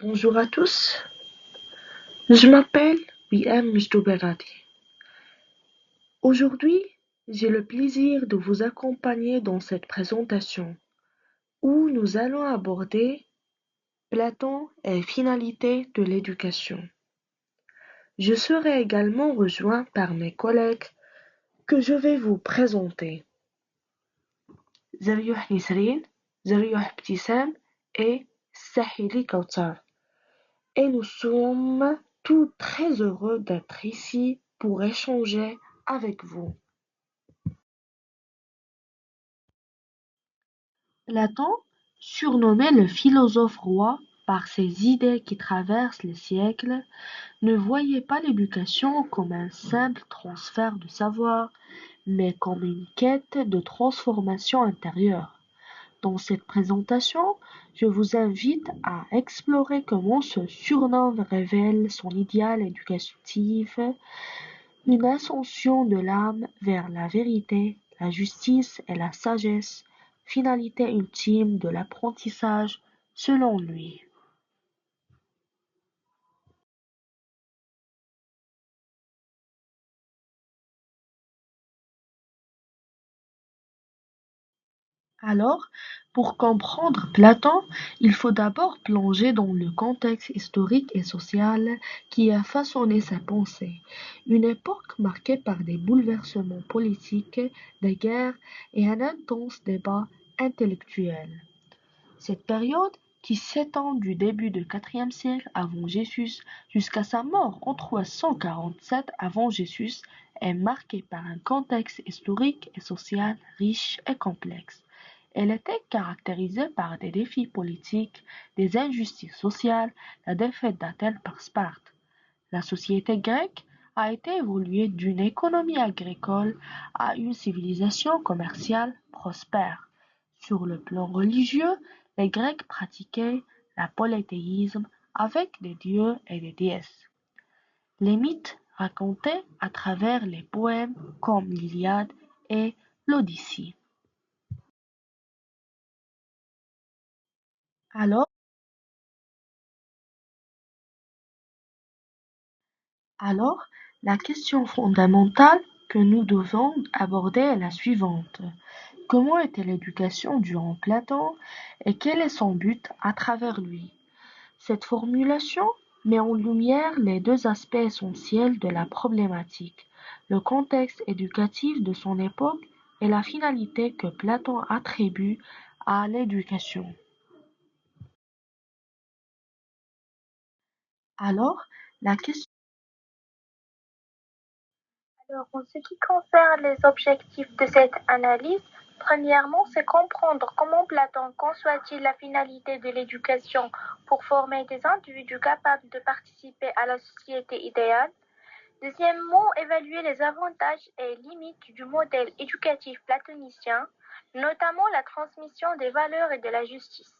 Bonjour à tous, je m'appelle B.M. Mjdoberati. Aujourd'hui, j'ai le plaisir de vous accompagner dans cette présentation où nous allons aborder Platon et finalité de l'éducation. Je serai également rejoint par mes collègues que je vais vous présenter. Zariouh Nisrine, Zariouh Ptissam et Sahili Kautsar. Et nous sommes tous très heureux d'être ici pour échanger avec vous. Platon, surnommé le philosophe roi par ses idées qui traversent les siècles, ne voyait pas l'éducation comme un simple transfert de savoir, mais comme une quête de transformation intérieure. Dans cette présentation, je vous invite à explorer comment ce surnom révèle son idéal éducatif, une ascension de l'âme vers la vérité, la justice et la sagesse, finalité ultime de l'apprentissage selon lui. Alors, pour comprendre Platon, il faut d'abord plonger dans le contexte historique et social qui a façonné sa pensée, une époque marquée par des bouleversements politiques, des guerres et un intense débat intellectuel. Cette période, qui s'étend du début du IVe siècle avant Jésus jusqu'à sa mort en 347 avant Jésus, est marquée par un contexte historique et social riche et complexe. Elle était caractérisée par des défis politiques, des injustices sociales, la défaite d'Athènes par Sparte. La société grecque a été évoluée d'une économie agricole à une civilisation commerciale prospère. Sur le plan religieux, les Grecs pratiquaient le polythéisme avec des dieux et des déesses. Les mythes racontés à travers les poèmes comme l'Iliade et l'Odyssée. Alors, alors, la question fondamentale que nous devons aborder est la suivante. Comment était l'éducation durant Platon et quel est son but à travers lui? Cette formulation met en lumière les deux aspects essentiels de la problématique, le contexte éducatif de son époque et la finalité que Platon attribue à l'éducation. Alors, la question Alors, en ce qui concerne les objectifs de cette analyse, premièrement, c'est comprendre comment Platon conçoit-il la finalité de l'éducation pour former des individus capables de participer à la société idéale. Deuxièmement, évaluer les avantages et limites du modèle éducatif platonicien, notamment la transmission des valeurs et de la justice.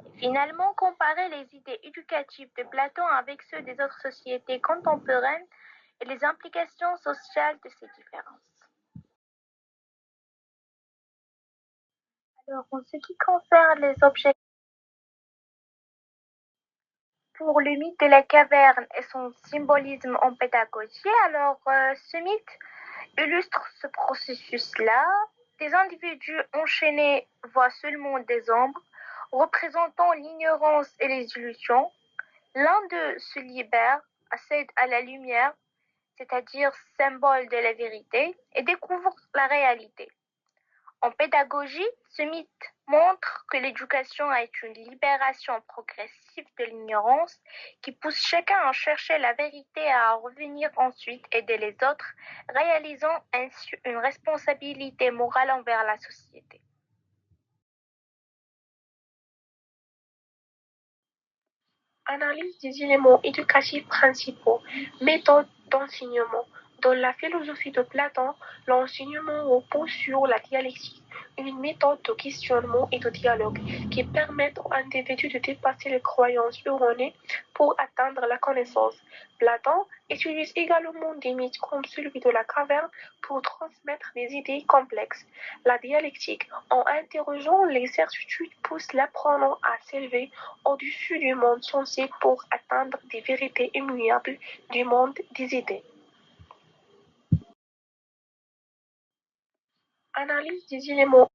Et finalement, comparer les idées éducatives de Platon avec ceux des autres sociétés contemporaines et les implications sociales de ces différences. Alors, en ce qui concerne les objets pour le mythe de la caverne et son symbolisme en pédagogie, ce mythe illustre ce processus-là. Des individus enchaînés voient seulement des ombres, représentant l'ignorance et les illusions. L'un d'eux se libère, accède à la lumière, c'est-à-dire symbole de la vérité, et découvre la réalité. En pédagogie, ce mythe montre que l'éducation est une libération progressive de l'ignorance qui pousse chacun à chercher la vérité et à revenir ensuite aider les autres, réalisant ainsi une responsabilité morale envers la société. Analyse des éléments éducatifs principaux, méthode d'enseignement. Dans la philosophie de Platon, l'enseignement repose sur la dialectique. une méthode de questionnement et de dialogue qui permettent aux individus de dépasser les croyances erronées pour atteindre la connaissance. Platon utilise également des mythes comme celui de la caverne pour transmettre des idées complexes. La dialectique, en interrogeant les certitudes, pousse l'apprenant à s'élever au-dessus du monde sensible pour atteindre des vérités immuables du monde des idées. Analyse des éléments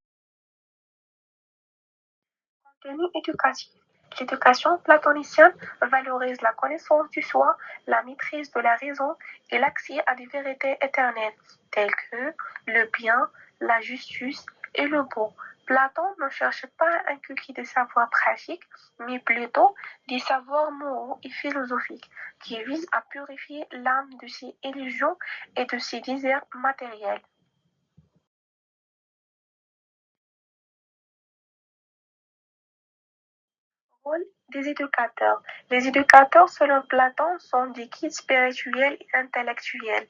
contenu éducatif. L'éducation platonicienne valorise la connaissance du soi, la maîtrise de la raison et l'accès à des vérités éternelles, telles que le bien, la justice et le beau. Platon ne cherche pas à inculquer des savoirs pratiques, mais plutôt des savoirs moraux et philosophiques qui visent à purifier l'âme de ses illusions et de ses désirs matériels. Rôle des éducateurs. Les éducateurs, selon Platon, sont des guides spirituels et intellectuels,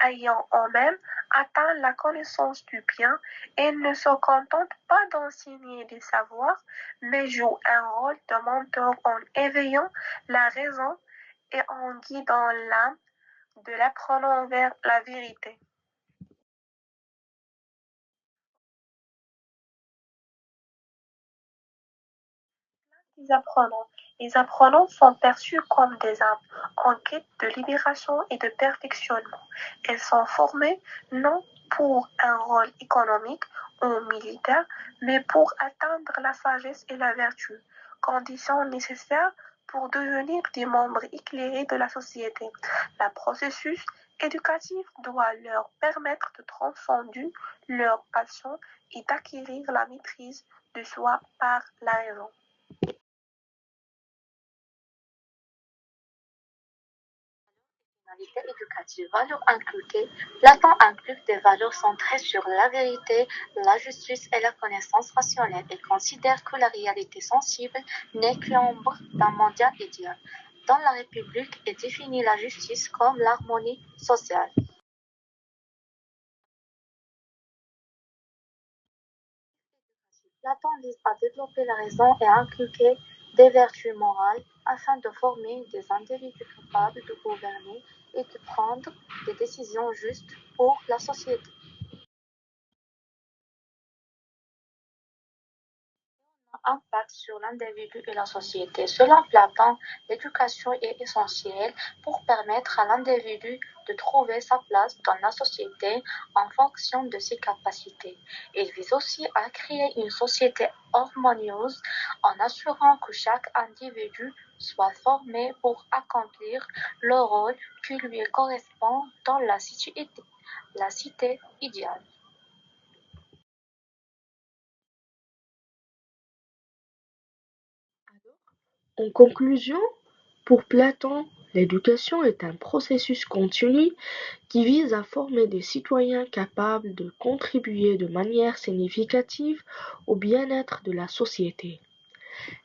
ayant eux-mêmes atteint la connaissance du bien et ne se contentent pas d'enseigner des savoirs, mais jouent un rôle de mentor en éveillant la raison et en guidant l'âme de l'apprenant vers la vérité. Les apprenants. Les apprenants sont perçus comme des âmes en quête de libération et de perfectionnement. Ils sont formés non pour un rôle économique ou militaire, mais pour atteindre la sagesse et la vertu, conditions nécessaires pour devenir des membres éclairés de la société. Le processus éducatif doit leur permettre de transcender leur passion et d'acquérir la maîtrise de soi par la raison. Finalité éducative, valeurs inculquées. Platon inculque des valeurs centrées sur la vérité, la justice et la connaissance rationnelle et considère que la réalité sensible n'est que l'ombre d'un mondial idéal. Dans la République est définie la justice comme l'harmonie sociale. Platon vise à développer la raison et à inculquer des vertus morales afin de former des individus capables de gouverner et de prendre des décisions justes pour la société. Impact sur l'individu et la société. Selon Platon, l'éducation est essentielle pour permettre à l'individu de trouver sa place dans la société en fonction de ses capacités. Il vise aussi à créer une société harmonieuse en assurant que chaque individu soit formé pour accomplir le rôle qui lui correspond dans la cité idéale. En conclusion, pour Platon, l'éducation est un processus continu qui vise à former des citoyens capables de contribuer de manière significative au bien-être de la société.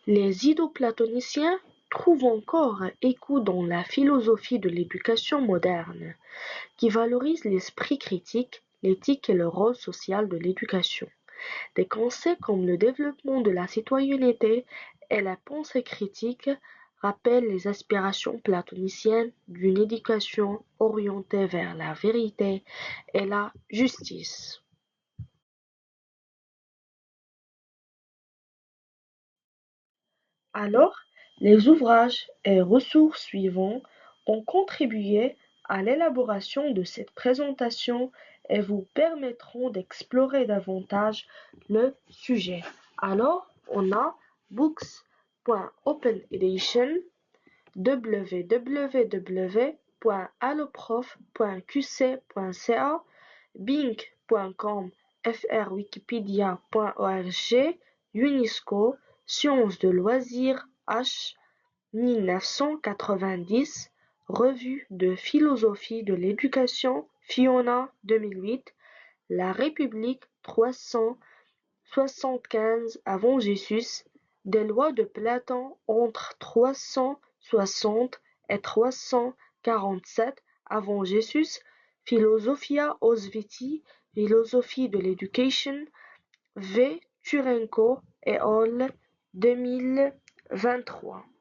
Les ido-platoniciens trouvent encore écho dans la philosophie de l'éducation moderne, qui valorise l'esprit critique, l'éthique et le rôle social de l'éducation. Des concepts comme le développement de la citoyenneté et la pensée critique rappellent les aspirations platoniciennes d'une éducation orientée vers la vérité et la justice. Alors, les ouvrages et ressources suivants ont contribué à l'élaboration de cette présentation et vous permettront d'explorer davantage le sujet. Alors, on a books.openedition, www.alloprof.qc.ca, bing.com, frwikipedia.org, UNESCO, Sciences de loisirs H. 1990, Revue de philosophie de l'éducation Fiona 2008, La République 375 avant Jésus, des lois de Platon entre 360 et 347 avant Jésus, Philosophia Osviti, philosophie de l'éducation, V. Turenko et al. 2023.